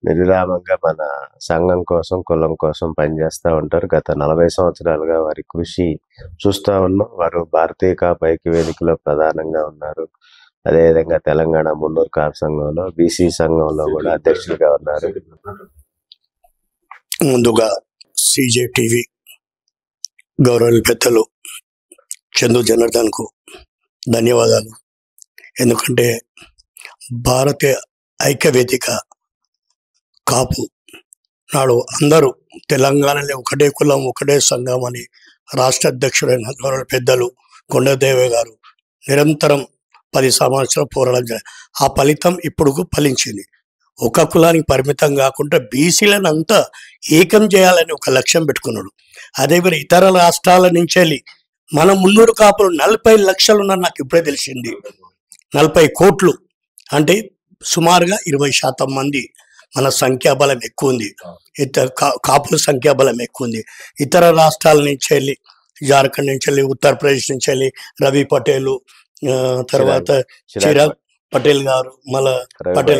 నిర్విరామంగా మన సంఘం కోసం, కులం కోసం పనిచేస్తా ఉంటారు. గత 40 సంవత్సరాలుగా వారి కృషి చూస్తా ఉన్నాం. వారు భారతీయ కాపు ఐక్యవేదికలో ప్రధానంగా ఉన్నారు. అదేవిధంగా తెలంగాణ మున్నూరు కాపు సంఘంలో, బీసీ సంఘంలో కూడా అధ్యక్షులుగా ఉన్నారు. ముందుగా సిజే టీవీ గౌరవ పెద్దలు చందు జనార్దన్కు ధన్యవాదాలు. ఎందుకంటే భారతీయ ఐక్యవేదిక కాపు నాడు అందరూ తెలంగాణలో ఒకటే కులం ఒకటే సంఘం అని రాష్ట్ర అధ్యక్షుడైన గౌరవ పెద్దలు కొండదేవ గారు నిరంతరం 10 సంవత్సరాలు పోరాటం ఆ ఫలితం ఇప్పుడు ఫలించింది. ఒక కులానికి పరిమితం కాకుండా బీసీలను అంతా ఏకం చేయాలని ఒక లక్ష్యం పెట్టుకున్నాడు. అదేవిధంగా ఇతర రాష్ట్రాల నుంచి వెళ్ళి మన మున్నూరు కాపులు 40 లక్షలు ఉన్నారు. నాకు ఇప్పుడే తెలిసింది. 40 కోట్లు అంటే సుమారుగా 20% మంది. మన సంఖ్యాబలం ఎక్కువ ఉంది. కాపుల సంఖ్యాబలం ఎక్కువ ఉంది. ఇతర రాష్ట్రాల నుంచి వెళ్ళి, జార్ఖండ్ నుంచి వెళ్ళి, ఉత్తరప్రదేశ్ నుంచి వెళ్ళి రవి పటేల్, తర్వాత చిరాగ్ పటేల్ గారు, మళ్ళా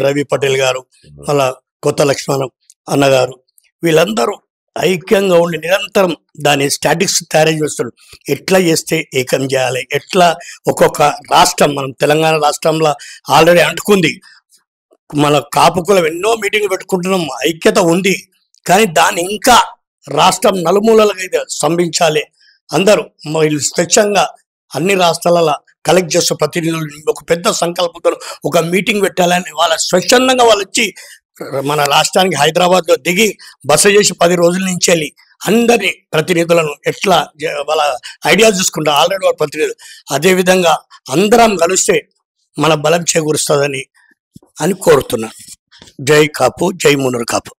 రవి పటేల్ గారు, మళ్ళా కొత్త లక్ష్మణం అన్నగారు, వీళ్ళందరూ ఐక్యంగా ఉండి నిరంతరం దాని స్టాటిక్స్ తయారు చేస్తారు. ఎట్లా చేస్తే ఏకం చేయాలి, ఎట్లా ఒక్కొక్క రాష్ట్రం, మనం తెలంగాణ రాష్ట్రంలో ఆల్రెడీ అంటుకుంది. మన కాపు కులం ఎన్నో మీటింగ్లు పెట్టుకుంటున్నాం, ఐక్యత ఉంది. కానీ దాన్ని ఇంకా రాష్ట్రం నలుమూలలుగా అయితే స్తంభించాలి. అందరూ వీళ్ళు స్వచ్ఛంగా అన్ని రాష్ట్రాలలో కలెక్ట్ చేసే ప్రతినిధులు ఒక పెద్ద సంకల్పంతో ఒక మీటింగ్ పెట్టాలని వాళ్ళ స్వచ్ఛందంగా వాళ్ళు వచ్చి మన రాష్ట్రానికి హైదరాబాద్లో దిగి బస చేసి 10 రోజుల నుంచి వెళ్ళి అందరినీ ప్రతినిధులను ఎట్లా వాళ్ళ ఐడియా చూసుకుంటారు ఆల్రెడీ వాళ్ళ ప్రతినిధులు. అదేవిధంగా అందరం కలిస్తే మన బలం చేకూరుస్తుందని కోరుతున్నాను. జై కాపు, జై మున్నూరు కాపు.